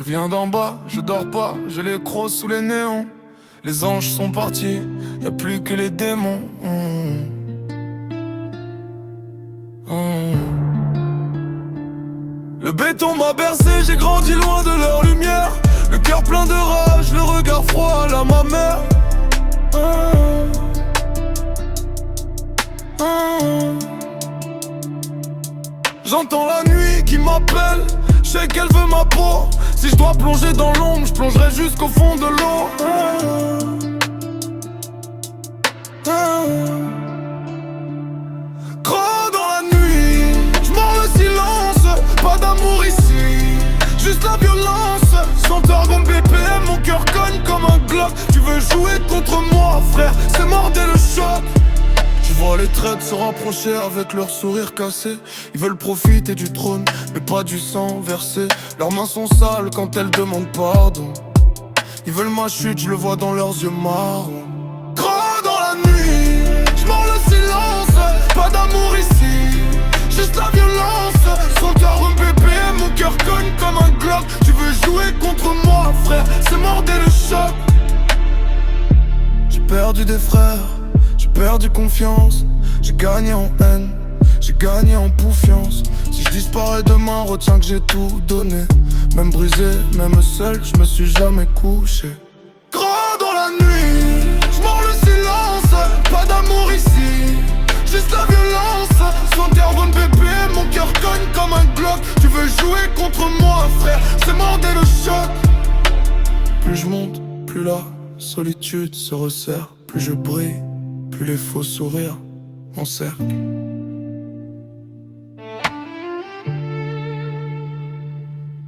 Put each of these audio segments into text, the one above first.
Je viens d'en bas, je dors pas, je les crois sous les néons. Les anges sont partis, y a plus que les démons. Le béton m'a bercé, j'ai grandi loin de leur lumière. Le cœur plein de rage, le regard froid à la ma mère. J'entends la nuit qui m'appelle, je sais qu'elle veut ma peau. Si je dois plonger dans l'ombre, je plongerai jusqu'au fond de l'eau. Gros dans la nuit, je mords le silence. Pas d'amour ici, juste la violence. 100 heures bombe BPM, mon cœur cogne comme un Glock. Tu veux jouer contre moi frère, c'est mort dès le choc. Je vois les traîtres se rapprocher avec leur sourire cassé. Ils veulent profiter du trône, mais pas du sang versé. Leurs mains sont sales quand elles demandent pardon. Ils veulent ma chute, je le vois dans leurs yeux marrons. Gros dans la nuit, je mords le silence. Pas d'amour ici, juste la violence. 100 heures en BPM, mon cœur cogne comme un Glock. Tu veux jouer contre moi frère, c'est mort dès le choc. J'ai perdu des frères, j'ai perdu confiance, j'ai gagné en haine, j'ai gagné en confiance. Si je disparais demain, retiens que j'ai tout donné. Même brisé, même seul, je me suis jamais couché. Gros dans la nuit, je mords le silence. Pas d'amour ici, juste la violence. 100 heures en BPM, mon cœur cogne comme un Glock. Tu veux jouer contre moi frère, c'est mort dès le choc. Plus je monte, plus la solitude se resserre. Plus je brille, plus les faux sourires m'encerclent.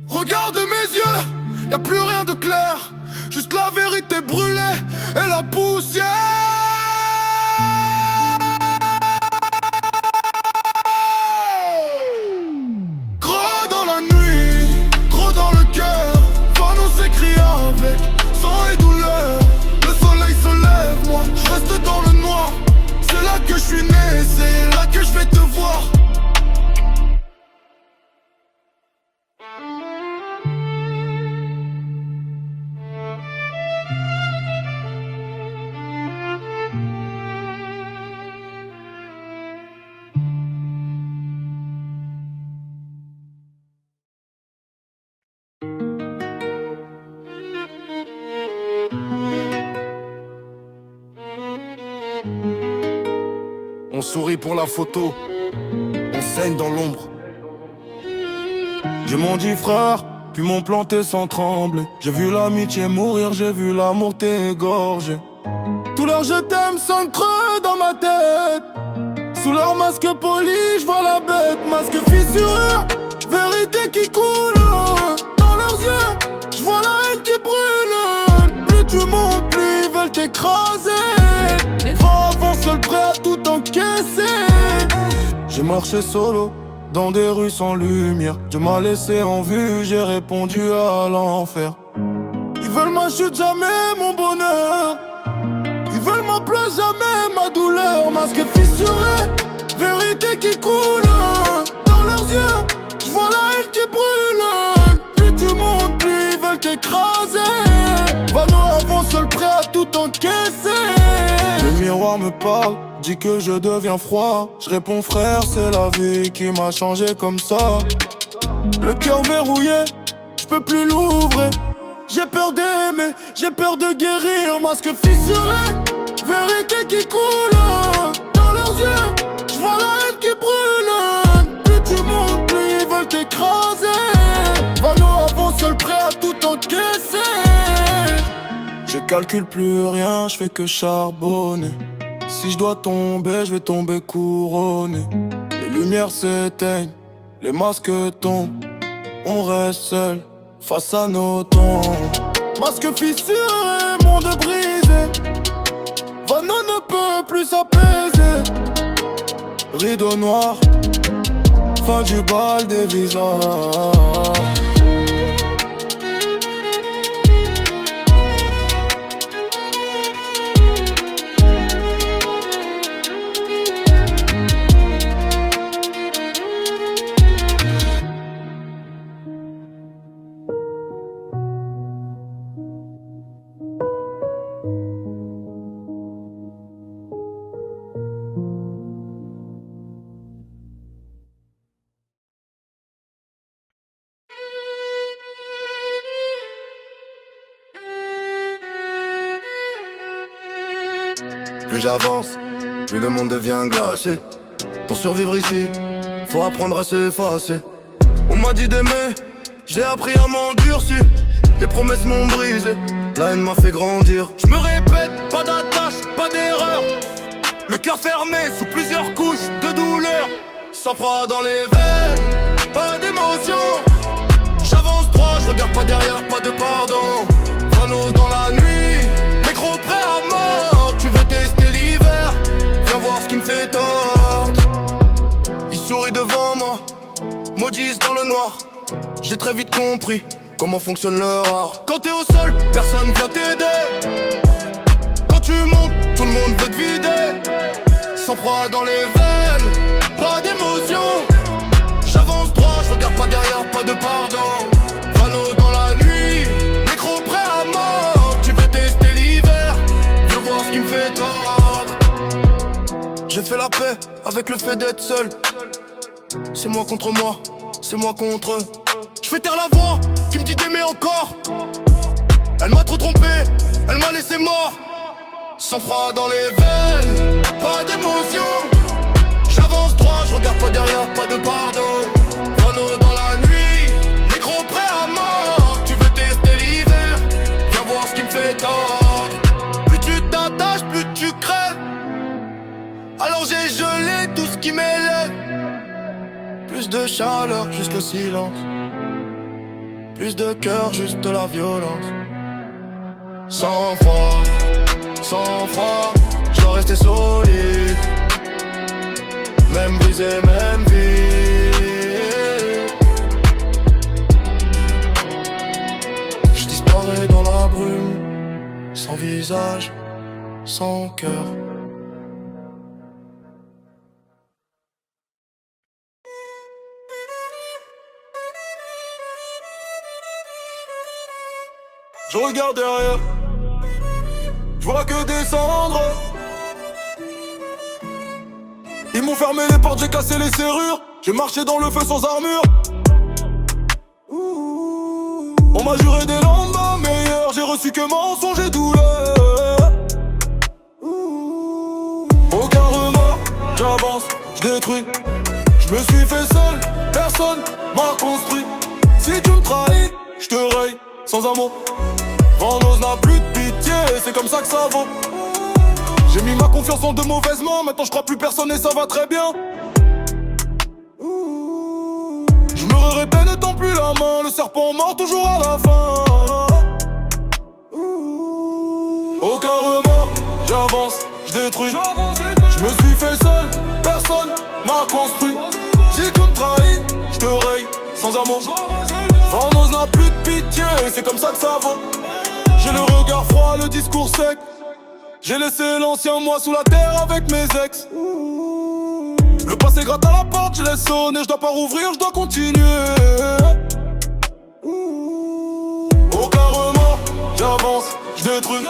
Regarde mes yeux, y'a plus rien de clair. Juste la vérité brûlée et la poussière. Gros dans la nuit, gros dans le cœur. Va nous s'écrire avec sang et douleur. Le soleil se lève, moi je reste dans le noir. C'est là que je suis né, c'est là que je vais te voir. On sourit pour la photo, on saigne dans l'ombre. Dieu m'en dit frère, puis m'ont planté sans trembler. J'ai vu l'amitié mourir, j'ai vu l'amour t'égorger. Tout leur je t'aime sonne creux dans ma tête. Sous leur masque poli, je vois la bête. Masque fissuré, vérité qui coule. Dans leurs yeux, je vois la haine qui brûle. Plus tu montes, plus ils veulent t'écraser. Va avant seul prêt à tout encaisser. J'ai marché solo dans des rues sans lumière. Dieu m'a laissé en vue, j'ai répondu à l'enfer. Ils veulent ma chute, jamais mon bonheur. Ils veulent ma plaie, jamais ma douleur. Masque fissuré, vérité qui coule. Dans leurs yeux, je vois la haine qui brûle. Plus tu montes, plus ils veulent t'écraser. Va nous avant seul prêt à tout encaisser. Le miroir me parle, dit que je deviens froid. Je réponds frère, c'est la vie qui m'a changé comme ça. Le cœur verrouillé, je peux plus l'ouvrir. J'ai peur d'aimer, j'ai peur de guérir. Masque fissuré, vérité qui coule. Dans leurs yeux, je vois la haine qui brûle. Plus tu montes, plus ils veulent t'écraser. Va nous avant seul prêt à tout encaisser. Je calcule plus rien, je fais que charbonner. Si je dois tomber, je vais tomber couronné. Les lumières s'éteignent, les masques tombent. On reste seul face à nos tombes. Masque fissuré, monde brisé. Vano ne peut plus s'apaiser. Rideau noir, fin du bal des visages. Plus j'avance, plus le monde devient glacé. Pour survivre ici, faut apprendre à s'effacer. On m'a dit d'aimer, j'ai appris à m'endurcir. Les promesses m'ont brisé, la haine m'a fait grandir. Je me répète, pas d'attache, pas d'erreur. Le cœur fermé sous plusieurs couches de douleur. Sans froid dans les veines, pas d'émotion. J'avance droit, je regarde pas derrière, pas de pardon. Panneau dans la nuit, micro prêt à mort. Tu veux tester l'hiver, viens voir ce qui me fait tort. Ils sourient devant moi, maudissent dans le noir. J'ai très vite compris comment fonctionne leur art. Quand t'es au sol, personne vient t'aider. Quand tu montes, tout le monde veut te vider. Sans froid dans les veines, pas d'émotion. J'avance droit, je regarde pas derrière, pas de pardon. Panneau dans la nuit, micro prêt à mort. Tu veux tester l'hiver, viens voir ce qui me fait tort. J'ai fait la paix avec le fait d'être seul. C'est moi contre moi, c'est moi contre eux. Je fais taire la voix qui me dit d'aimer encore. Elle m'a trop trompé, elle m'a laissé mort. Sans froid dans les veines, pas d'émotion. J'avance droit, je regarde pas derrière, pas de pardon. Panneau dans la nuit, micro prêt à mort. Tu veux tester l'hiver, viens voir ce qui me fait tort. Plus tu t'attaches, plus tu crèves. Alors j'ai gelé tout ce qui m'élève. Plus de chaleur, juste le silence. Plus de cœur, juste la violence. Sans froid, je dois rester solide. Même brisé, même vide. Je disparais dans la brume, sans visage, sans cœur. Je regarde derrière, je vois que des cendres. Ils m'ont fermé les portes, j'ai cassé les serrures. J'ai marché dans le feu sans armure. On m'a juré des lendemains meilleurs. J'ai reçu que mensonges et douleur. Aucun remords, j'avance, je détruis. Je me suis fait seul, personne m'a construit. Si tu me trahis, je te raye sans amour. Vendose n'a plus de pitié, c'est comme ça que ça vaut. J'ai mis ma confiance en de mauvaises mains, maintenant je crois plus personne et ça va très bien. Je me répète, ne tends plus la main, le serpent mord toujours à la fin. Aucun remords, j'avance, je détruis. Je me suis fait seul, personne m'a construit. Si tu me trahis, je te raye sans amour. Vendose n'a plus de pitié, c'est comme ça que ça vaut. J'ai le regard froid, le discours sec. J'ai laissé l'ancien moi sous la terre avec mes ex. Le passé gratte à la porte, je laisse sonner. Je dois pas rouvrir, je dois continuer. Aucun remords, j'avance, je détruis.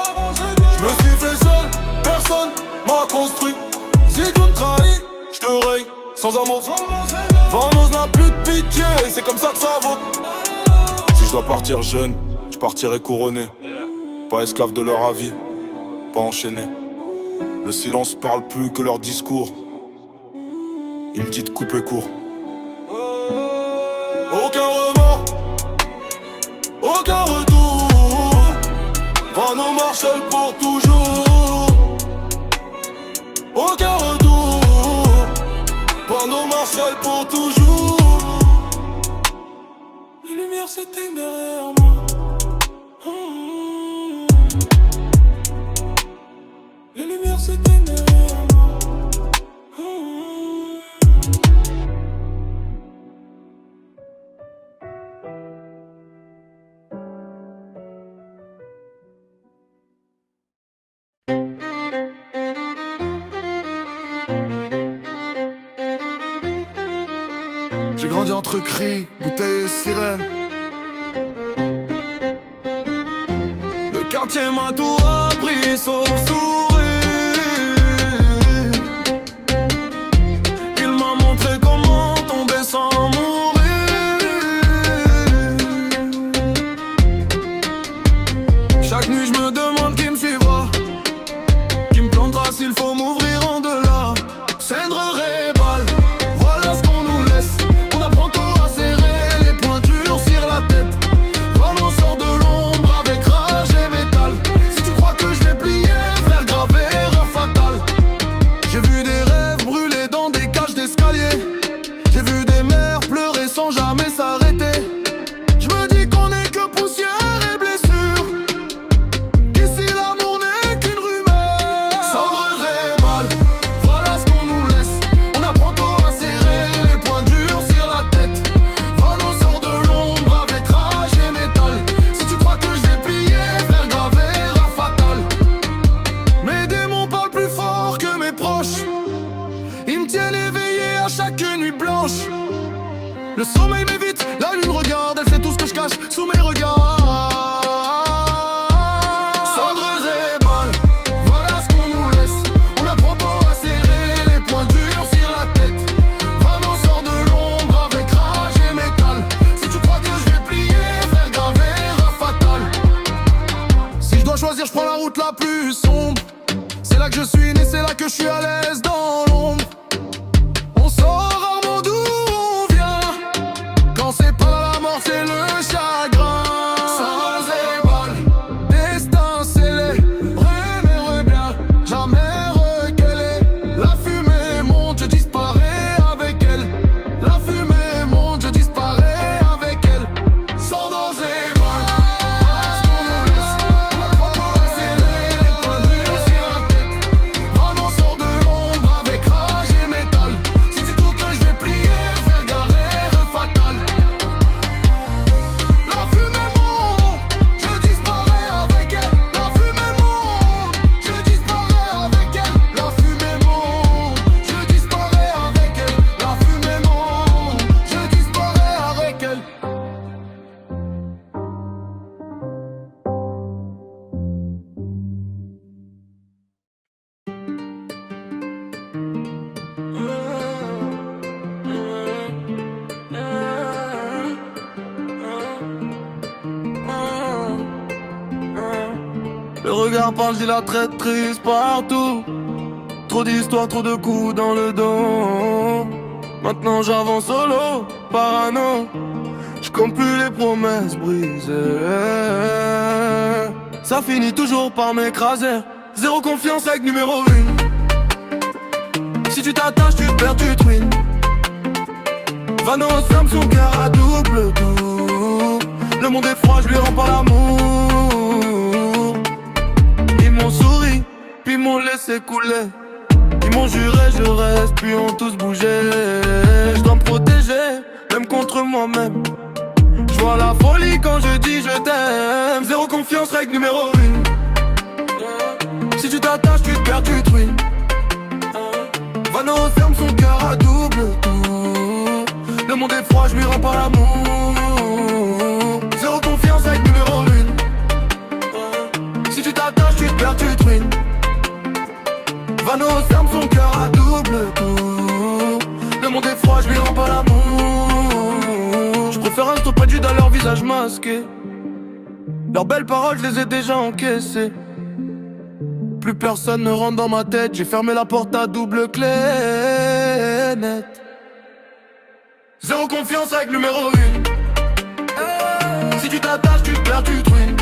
Je me suis fait seul, personne m'a construit. Si tu me trahis, je te raye sans amour. Vendose n'a plus de pitié, c'est comme ça que ça vaut. Si je dois partir jeune, je partirai couronné. Pas esclave de leur avis, pas enchaîné. Le silence parle plus que leur discours. Il me dit de couper court. Aucun remords, aucun retour. Vano Marshall pour toujours. Aucun retour. Vano Marshall pour toujours. Les lumières s'éteignent derrière moi. Les lumières s'éteignent derrière moi. J'ai grandi entre cris, bouteilles et sirènes. Le quartier m'a tout appris sauf sourire. Il m'a montré comment tomber sans mourir. Chaque nuit je me demande qui me suivra, qui me plantera s'il faut. à chaque nuit blanche. Le sommeil m'évite, la lune regarde, elle sait tout ce que je cache sous mes regards. Cendres et balles, voilà ce qu'on nous laisse. On a propos à serrer, les poings durs sur la tête. Vraiment sort de l'ombre avec rage et métal. Si tu crois que je vais plier, faire graver un fatal. Si je dois choisir, je prends la route la plus sombre. C'est là que je suis né, c'est là que je suis à l'aise dans l'ombre. On sort rarement d'où on vient. Quand c'est pas la mort, c'est le chagrin. Sans ébales, destin scellé, remets bien, jamais reculer. La fumée monte, je disparais avec elle. La fumée monte, je disparais avec elle. Sans danger, parce qu'on nous laisse. On a pas accéléré, les poings durs sur la tête. Vraiment sort de l'ombre avec rage et métal. Si c'est tout que je vais plier, faire garer le fatal. La fumée monte, je disparais avec elle. La fumée monte, je disparais avec elle. La fumée monte, je disparais avec elle. La fumée monte, je disparais avec elle. Le regard parle, j'ai la traîtrise partout. Trop d'histoires, trop de coups dans le dos. Maintenant j'avance solo, parano. J'compte plus les promesses brisées. Ça finit toujours par m'écraser. Zéro confiance avec numéro 1. Si tu t'attaches, tu te perds, tu te ruines. Vano ferme son cœur à double tour. Le monde est froid, je lui rends pas l'amour. Ils m'ont souri, puis m'ont laissé couler. Ils m'ont juré, je reste, puis ont tous bougé. Je dois me protéger, même contre moi-même. Je vois la folie quand je dis je t'aime. Zéro confiance, règle numéro 1. Si tu t'attaches, tu te perds, tu te ruines. Vano ferme son cœur à double tour. Le monde est froid, je lui rends pas l'amour. Zéro confiance, règle numéro 1. Si tu t'attaches, tu te perds, tu te ruines. Vano ferme son cœur à double tour. Le monde est froid, je lui rends pas l'amour. Je préfère un stop du dans leur visage masqué. Leurs belles paroles, je les ai déjà encaissées. Plus personne ne rentre dans ma tête. J'ai fermé la porte à double clé net. Zéro confiance avec numéro 1. Si tu t'attaches, tu te perds, tu te ruines.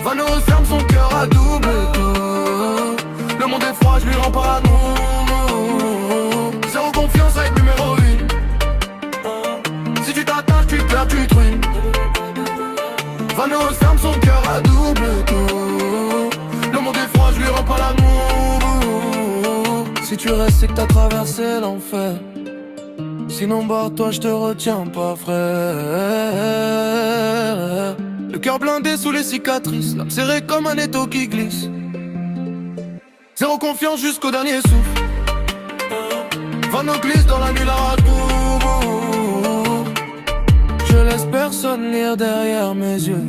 Vano ferme son cœur à double tour. Le monde est froid, je lui rends pas l'amour. Zéro confiance avec numéro 1. Si tu t'attaches, tu te perds, tu te ruines. Vano ferme son cœur à double tour. Le monde est froid, je lui rends pas l'amour. Si tu restes, c'est que t'as traversé l'enfer. Sinon barre-toi, je te retiens pas, frère. Le cœur blindé sous les cicatrices, l'âme serrée comme un étau qui glisse. Zéro confiance jusqu'au dernier souffle. Vano glisse dans la nuit, la ratour. Je laisse personne lire derrière mes yeux.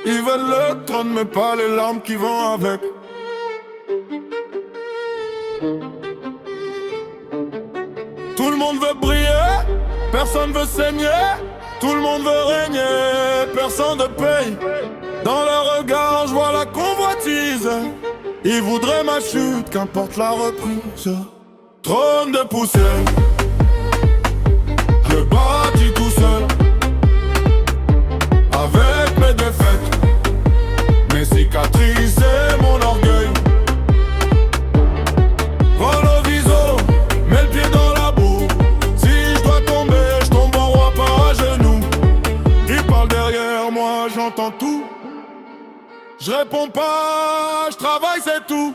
Ils veulent le trône mais pas les larmes qui vont avec. Tout le monde veut briller, personne veut saigner. Tout le monde veut régner, personne ne paye. Dans leur regard, je vois la convoitise. Ils voudraient ma chute, qu'importe la reprise. Trône de poussière, je bâtis tout seul. Avec mes défaites, mes cicatrices et mon orgueil. Vol au viso, Je réponds pas, je travaille c'est tout.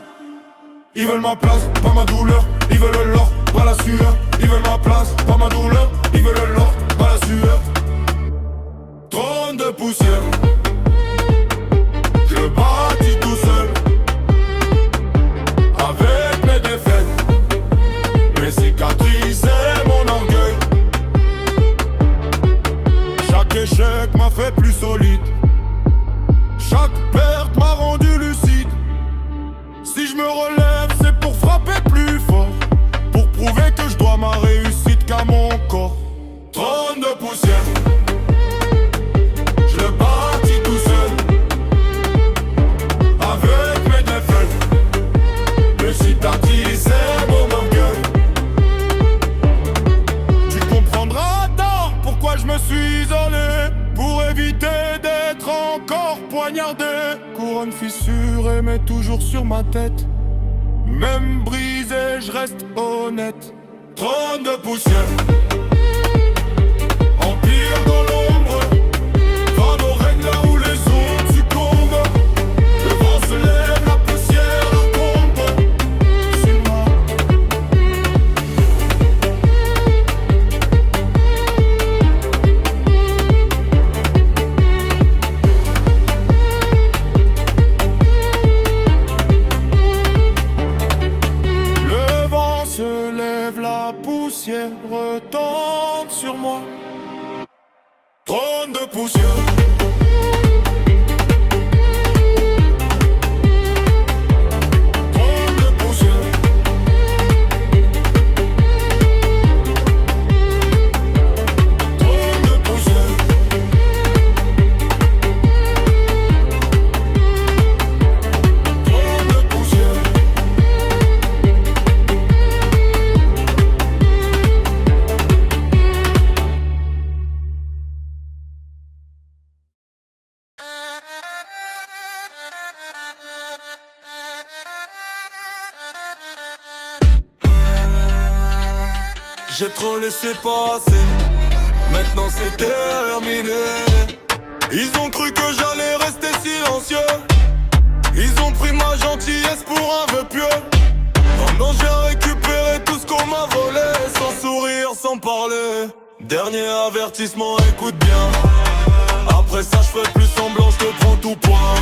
Ils veulent ma place, pas ma douleur. Ils veulent l'or, pas la sueur. Ils veulent ma place, pas ma douleur. Ils veulent l'or, pas la sueur. Trône de poussière, je le bâtis tout seul. Avec mes défaites, mes cicatrices et mon orgueil. Chaque échec m'a fait plus solide. Chaque perte m'a rendu lucide. Si je me relève, c'est pour frapper plus fort, pour prouver que je dois ma réussite qu'à mon corps. Trône de poussière, je le bâtis tout seul. Avec mes défaites, mes cicatrices et mon orgueil. Tu comprendras tard pourquoi je me suis isolé, pour éviter d'être encore poignardé. Couronne fissurée mais toujours sur ma tête. Même brisé, je reste honnête. Trône de poussière, empire dans l'ombre. Va nos règnes là où les autres succombent. Le vent se lève, la poussière la pompe. C'est moi. Le vent se lève, la poussière retombe sur moi. Trône de poussière. Trône de poussière. Trône de poussière. Trône de poussière. J'ai trop laissé passer, maintenant c'est terminé. Ils ont cru que j'allais rester silencieux. Ils ont pris ma gentillesse pour un vœu pieux. Pendant j'ai récupéré tout ce qu'on m'a volé, sans sourire, sans parler. Dernier avertissement, écoute bien. Après ça je fais plus semblant, je te prends tout point.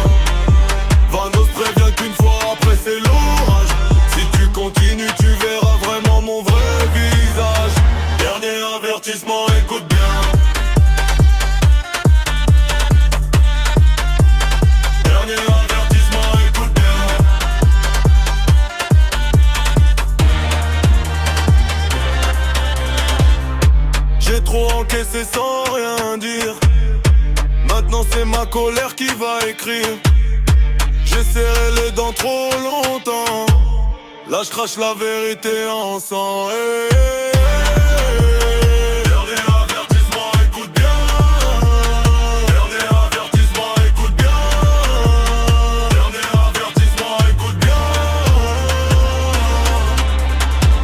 Vanos prévient qu'une fois après c'est l'orage. Si tu continues tu verras vraiment mon vrai visage. Dernier avertissement, écoute bien. Dernier avertissement, écoute bien. J'ai trop encaissé sans rien dire. Maintenant c'est ma colère qui va écrire. J'ai serré les dents trop longtemps. Là je crache la vérité en sang. Dernier avertissement, écoute bien. Dernier avertissement, écoute bien. Dernier avertissement, écoute bien.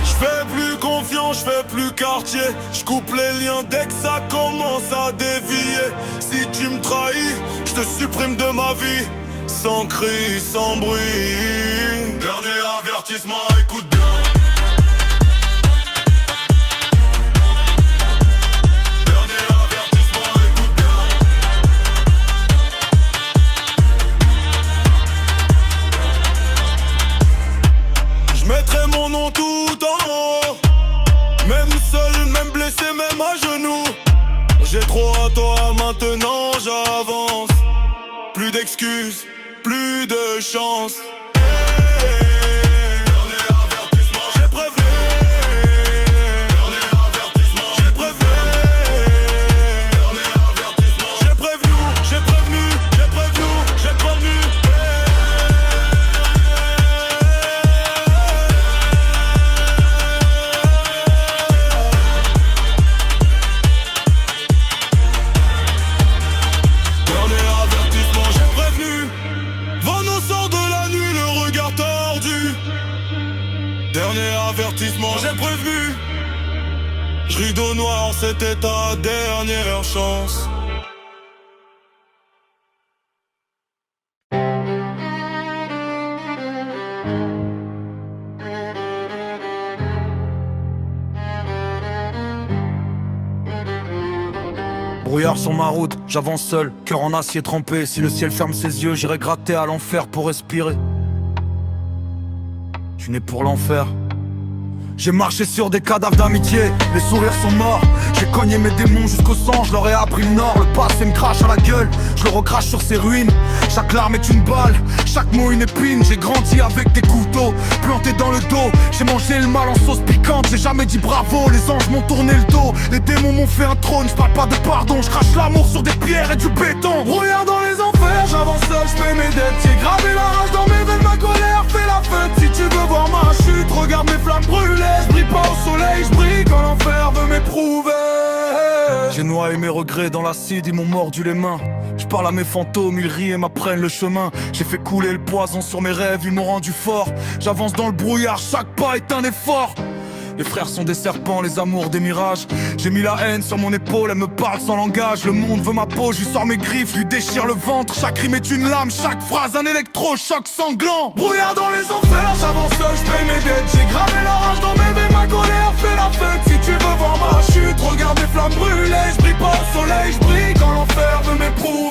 J'fais plus confiance, j'fais plus quartier. J'coupe les liens dès que ça commence à dévier. Si tu me trahis, j'te supprime de ma vie. Sans cri, sans bruit. Dernier avertissement, écoute bien. Dernier avertissement, écoute bien. Je mettrai mon nom tout en haut. Même seul, même blessé, même à genoux. J'ai trop à toi, maintenant j'avance. Plus d'excuses, plus de chance. Dernier avertissement, j'ai prévenu. Dernier avertissement, j'ai prévenu. Dernier avertissement, j'ai prévenu, j'ai prévenu, j'ai prévenu, j'ai prévenu. Dernier avertissement, j'ai prévenu. Vano sort de la nuit, le regard tordu. Dernier avertissement, j'ai prévenu. Rideau noir, c'était ta dernière chance. Brouillard sur ma route, j'avance seul, cœur en acier trempé. Si le ciel ferme ses yeux, j'irai gratter à l'enfer pour respirer. Je suis né pour l'enfer. J'ai marché sur des cadavres d'amitié, les sourires sont morts. J'ai cogné mes démons jusqu'au sang, je leur ai appris le nord. Le passé me crache à la gueule, je le recrache sur ses ruines. Chaque larme est une balle, chaque mot une épine. J'ai grandi avec des couteaux plantés dans le dos. J'ai mangé le mal en sauce piquante, j'ai jamais dit bravo. Les anges m'ont tourné le dos, les démons m'ont fait un trône. Je parle pas de pardon, je crache l'amour sur des pierres et du béton. Brouillard dans les enfers, j'avance seul, je paie mes dettes. J'ai gravé la rage dans mes veines, ma colère fait la fête. Si tu veux voir ma chute, regarde mes flammes brûlées. Je brille pas au soleil, je brille quand l'enfer veut m'éprouver. J'ai noyé mes regrets dans l'acide, ils m'ont mordu les mains. Je parle à mes fantômes, ils rient et m'apprennent le chemin. J'ai fait couler le poison sur mes rêves, ils m'ont rendu fort. J'avance dans le brouillard, chaque pas est un effort. Les frères sont des serpents, les amours des mirages. J'ai mis la haine sur mon épaule, elle me parle sans langage. Le monde veut ma peau, je lui sors mes griffes, lui déchire le ventre. Chaque rime est une lame, chaque phrase un électrochoc sanglant. Brouillard dans les enfers, j'avance seul, je paie mes dettes. J'ai gravé la rage dans mes veines, ma colère fait la fête. Si tu veux voir ma chute, regarde mes flammes brûlées. Je brille pas au soleil, je brille quand l'enfer veut m'éprouver.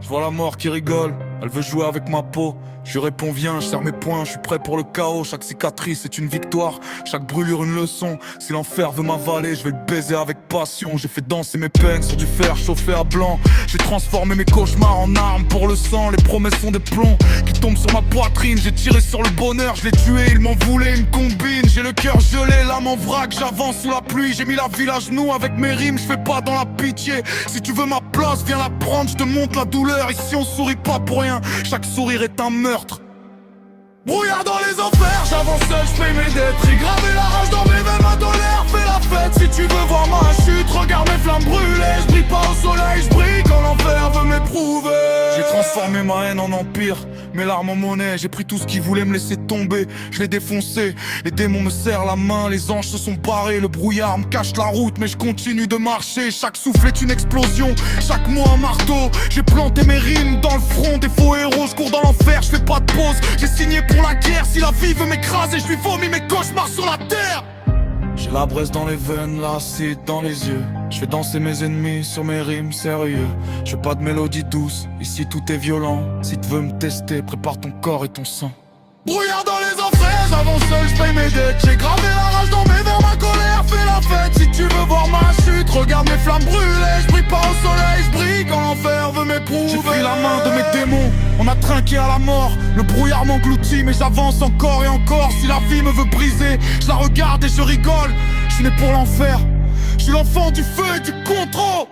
Je vois la mort qui rigole, elle veut jouer avec ma peau. Je lui réponds viens, je serre mes poings, je suis prêt pour le chaos. Chaque cicatrice est une victoire, chaque brûlure une leçon. Si l'enfer veut m'avaler, je vais le baiser avec passion. J'ai fait danser mes peines sur du fer chauffé à blanc. J'ai transformé mes cauchemars en armes pour le sang. Les promesses sont des plombs qui tombent sur ma poitrine. J'ai tiré sur le bonheur, je l'ai tué, il m'en voulait une combine. J'ai le cœur gelé, l'âme en vrac, j'avance sous la pluie. J'ai mis la ville à genoux avec mes rimes, je fais pas dans la pitié. Si tu veux ma place, viens la prendre, je te montre la douleur. Ici on sourit pas pour rien, chaque sourire est un meurtre. Brouillard dans les enfers, j'avance seul, je paie mes dettes. J'ai gravé la rage dans mes veines, ma colère fait la fête. Si tu veux voir ma chute, regarde mes flammes brûlées. Je brille pas au soleil, je brille quand l'enfer veut m'éprouver. J'ai transformé ma haine en empire, mes larmes en monnaie. J'ai pris tout ce qui voulait me laisser tomber, je l'ai défoncé. Les démons me serrent la main, les anges se sont barrés. Le brouillard me cache la route, mais je continue de marcher. Chaque souffle est une explosion, chaque mot un marteau. J'ai planté mes rimes dans le front des faux héros. Je cours dans l'enfer, je fais pas de pause. J'ai signé pour la guerre, si la vie veut m'écraser, je lui vomis mes cauchemars sur la terre. J'ai la braise dans les veines, l'acide dans les yeux. Je fais danser mes ennemis sur mes rimes sérieux. Je fais pas de mélodie douce, ici tout est violent. Si tu veux me tester, prépare ton corps et ton sang. Brouillard dans les enfers, j'avance seul, je paie mes dettes. J'ai gravé la rage dans mes veines, ma colère fait la fête. Si tu veux voir ma chute, regarde mes flammes brûlées. Je brille pas au soleil, je brille quand l'enfer veut m'éprouver. J'ai pris la main de mes démons, on a trinqué à la mort. Le brouillard m'engloutit, mais j'avance encore et encore. Si la vie me veut briser, je la regarde et je rigole. Je suis né pour l'enfer, je suis l'enfant du feu et du contrôle.